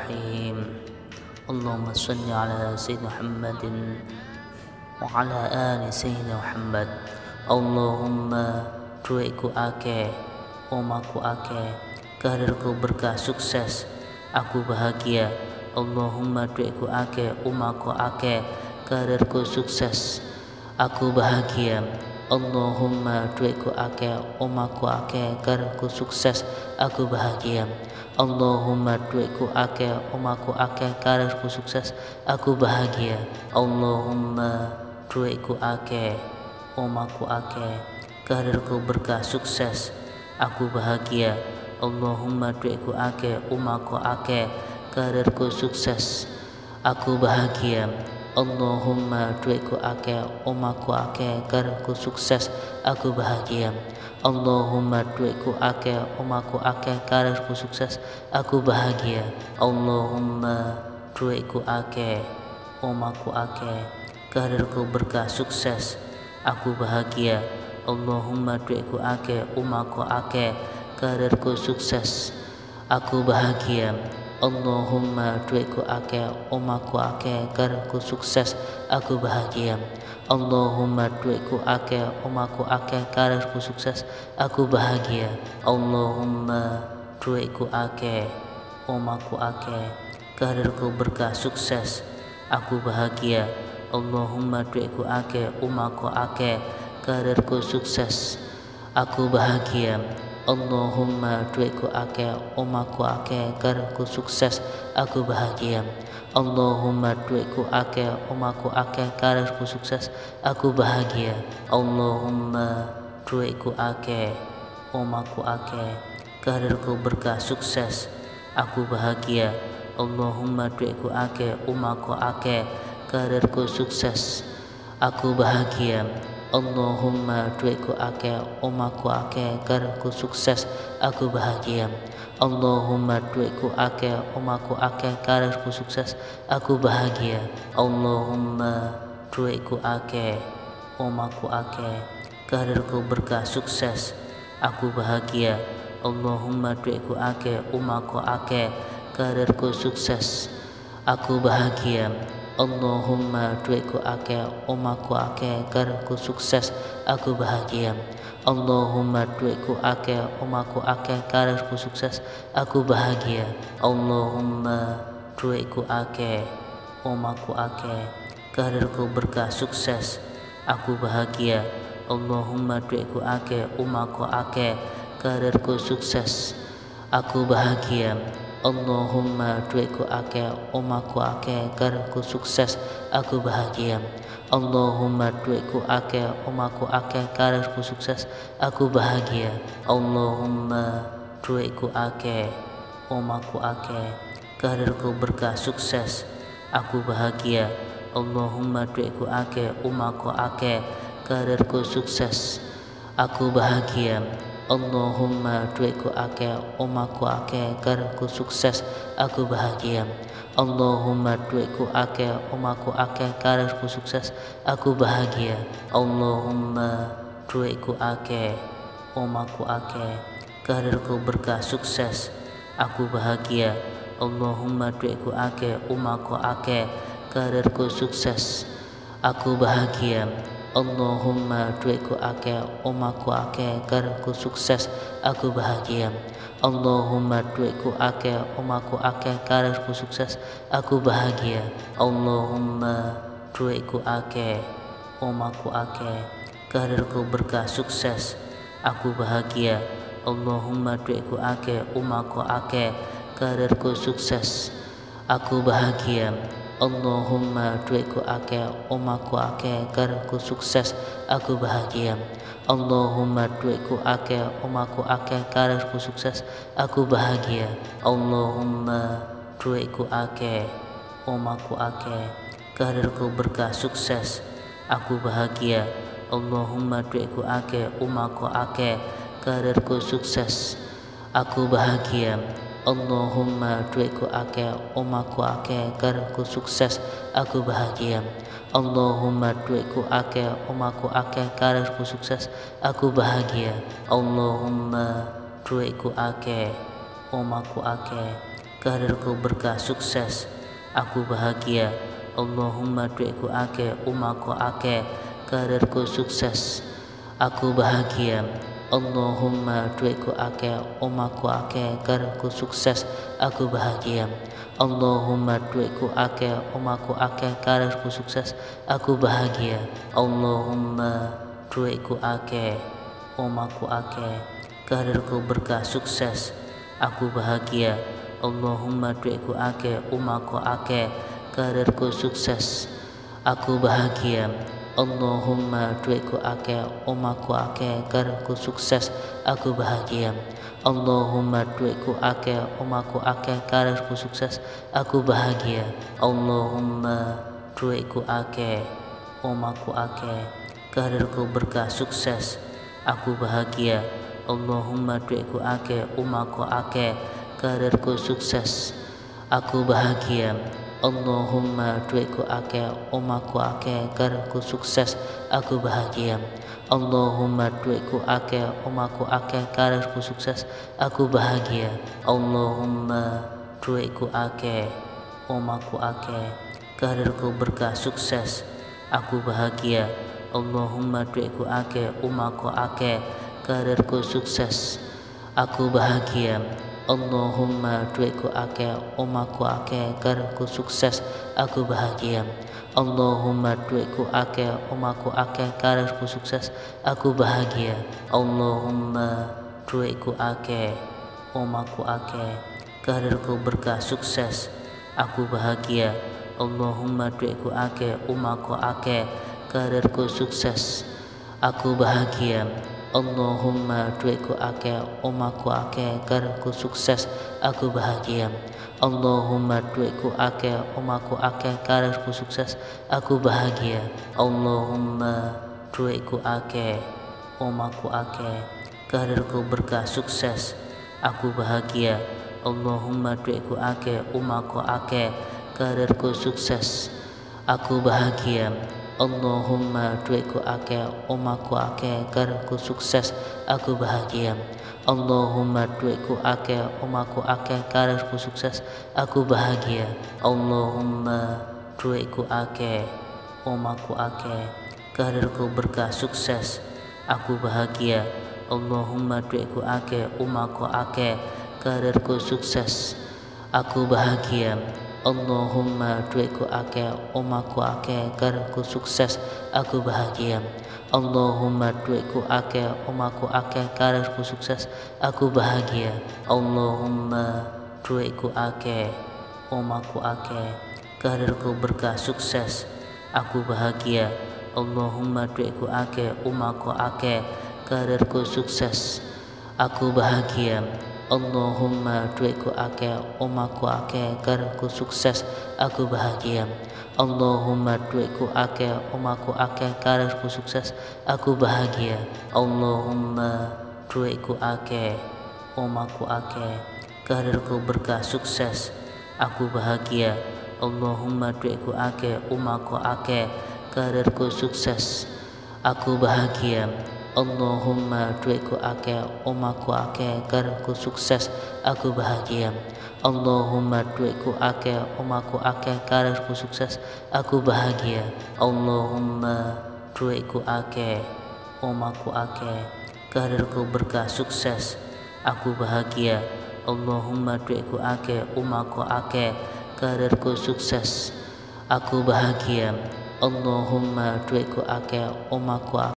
Bismillahirrahmanirrahim. Allahumma salli ala Sayyidina Muhammadin wa ala ali Sayyidina Muhammad. Allahumma duitku akeh, omaku akeh, karirku berkah sukses, aku bahagia. Allahumma duitku akeh, omaku akeh, karirku sukses, aku bahagia. Allahumma duitku akeh, omaku akeh, karirku sukses, aku bahagia. Allahumma duitku akeh, omaku akeh, karirku sukses, aku bahagia. Allahumma duitku akeh, omaku akeh, karirku berkah sukses, aku bahagia. Allahumma duitku akeh, omaku akeh, karirku sukses, aku bahagia. Allahumma duitku akeh, omaku akeh, karirku sukses, aku bahagia. Allahumma duitku akeh, omaku akeh, karirku sukses, aku bahagia. Allahumma duitku akeh, omaku akeh, karirku berkah sukses, aku bahagia. Allahumma duitku akeh, omaku akeh, karirku sukses, aku bahagia. Allahumma duitku akeh, omaku akeh, karirku sukses, aku bahagia. Allahumma duitku akeh, omaku akeh, karirku sukses, aku bahagia. Allahumma duitku akeh, omaku akeh, karirku berkah sukses, aku bahagia. Allahumma duitku akeh, omaku akeh, karirku sukses, aku bahagia. Allahumma duitku akeh, omaku akeh, karirku sukses, aku bahagia. Allahumma duitku akeh, omaku akeh, karirku sukses, aku bahagia. Allahumma duitku akeh, omaku akeh, karirku berkah sukses, aku bahagia. Allahumma duitku akeh, omaku akeh, karirku sukses, aku bahagia. Allahumma duitku akeh, omaku akeh, karirku sukses, aku bahagia. Allahumma duitku akeh, omaku akeh, karirku sukses, aku bahagia. Allahumma duitku akeh, omaku akeh, karirku berkah sukses, aku bahagia. Allahumma duitku akeh, omaku akeh, karirku sukses, aku bahagia. Allahumma duitku akeh, omaku akeh, karirku sukses, aku bahagia. Allahumma duitku akeh, omaku akeh, karirku sukses, aku bahagia. Allahumma duitku akeh, omaku akeh, karirku berkah sukses, aku bahagia. Allahumma duitku akeh, omaku akeh, karirku sukses, aku bahagia. Allahumma duitku akeh, omaku akeh, karirku sukses, aku bahagia. Allahumma duitku akeh, omaku akeh, karirku sukses, aku bahagia. Allahumma duitku akeh, omaku akeh, karirku berkah sukses, aku bahagia. Allahumma duitku akeh, omaku akeh, karirku sukses, aku bahagia. Allahumma duitku akeh, omaku akeh, karirku sukses, aku bahagia. Allahumma duitku akeh, omaku akeh, karirku sukses, aku bahagia. Allahumma duitku akeh, omaku akeh, karirku berkah sukses, aku bahagia. Allahumma duitku akeh, omaku akeh, karirku sukses, aku bahagia. Allahumma duitku akeh, omaku akeh, karirku sukses, aku bahagia. Allahumma duitku akeh, omaku akeh, karirku sukses, aku bahagia. Allahumma duitku akeh, omaku akeh, karirku berkah sukses, aku bahagia. Allahumma duitku akeh, omaku akeh, karirku sukses, aku bahagia. Allahumma duitku akeh, omaku akeh, karirku sukses, aku bahagia. Allahumma duitku akeh, omaku akeh, karirku sukses, aku bahagia. Allahumma duitku akeh, omaku akeh, karirku berkah sukses, aku bahagia. Allahumma duitku akeh, omaku akeh, karirku sukses, aku bahagia. Allahumma duitku akeh, omaku akeh, karirku sukses, aku bahagia. Allahumma duitku akeh, omaku akeh, karirku sukses, aku bahagia. Allahumma duitku akeh, omaku akeh, karirku berkah sukses, aku bahagia. Allahumma duitku akeh, umahku akeh, karirku sukses, aku bahagia. Allahumma duitku akeh, umahku akeh, karirku sukses, aku bahagia. Allahumma duitku akeh, umahku akeh, karirku sukses, aku bahagia. Allahumma duitku akeh, umahku akeh, karirku berkah sukses, aku bahagia. Allahumma duitku akeh, umahku akeh, karirku sukses, aku bahagia. Allahumma duitku akeh, umahku akeh, karirku sukses, aku bahagia. Allahumma duitku akeh, umahku akeh, karirku sukses, aku bahagia. Allahumma duitku akeh, umahku akeh, karirku berkah sukses, aku bahagia. Allahumma duitku akeh, umahku akeh, karirku sukses, aku bahagia. Allahumma duitku akeh, umahku akeh, karirku sukses, aku bahagia. Allahumma duitku akeh, umahku akeh, karirku sukses, aku bahagia. Allahumma duitku akeh, umahku akeh, karirku berkah sukses, aku bahagia. Allahumma duitku akeh, umahku akeh, karirku sukses, aku bahagia. Allahumma duitku akeh, umahku akeh, karirku sukses, aku bahagia. Allahumma duitku akeh, umahku akeh, karirku sukses, aku bahagia. Allahumma duitku akeh, umahku akeh, karirku berkah sukses, aku bahagia. Allahumma duitku akeh, umahku akeh, karirku sukses, aku bahagia. Allahumma duitku akeh, umahku akeh, karirku sukses, aku bahagia. Allahumma duitku akeh, umahku akeh, karirku sukses, aku bahagia. Allahumma duitku akeh, umahku akeh, karirku berkah sukses, aku bahagia. Allahumma duitku akeh, umahku akeh, karirku sukses, aku bahagia. Allahumma duitku akeh, umahku akeh, karirku sukses, aku bahagia. Allahumma duitku akeh, umahku akeh, karirku sukses, aku bahagia. Allahumma duitku akeh, umahku akeh, karirku berkah sukses, aku bahagia. Allahumma duitku akeh, umahku akeh, karirku sukses, aku bahagia. Allahumma duitku akeh, umahku akeh, karirku sukses, aku bahagia. Allahumma duitku akeh, umahku akeh, karirku sukses, aku bahagia. Allahumma duitku akeh, umahku akeh, karirku berkah sukses, aku bahagia. Allahumma duitku akeh, umahku akeh, karirku sukses, aku bahagia. Allahumma duitku akeh, umahku akeh, karirku sukses, aku bahagia. Allahumma duitku akeh, umahku akeh, karirku sukses, aku bahagia. Allahumma duitku akeh, umahku akeh, karirku berkah sukses, aku bahagia. Allahumma duitku akeh, umahku akeh, karirku sukses, aku bahagia. Allahumma duitku akeh, umahku akeh, karirku sukses, aku bahagia. Allahumma duitku akeh, umahku akeh, karirku sukses, aku bahagia. Allahumma duitku akeh, umahku akeh, karirku berkah sukses, aku bahagia. Allahumma duitku akeh, umahku akeh, karirku sukses, aku bahagia. Allahumma duitku akeh, umahku akeh.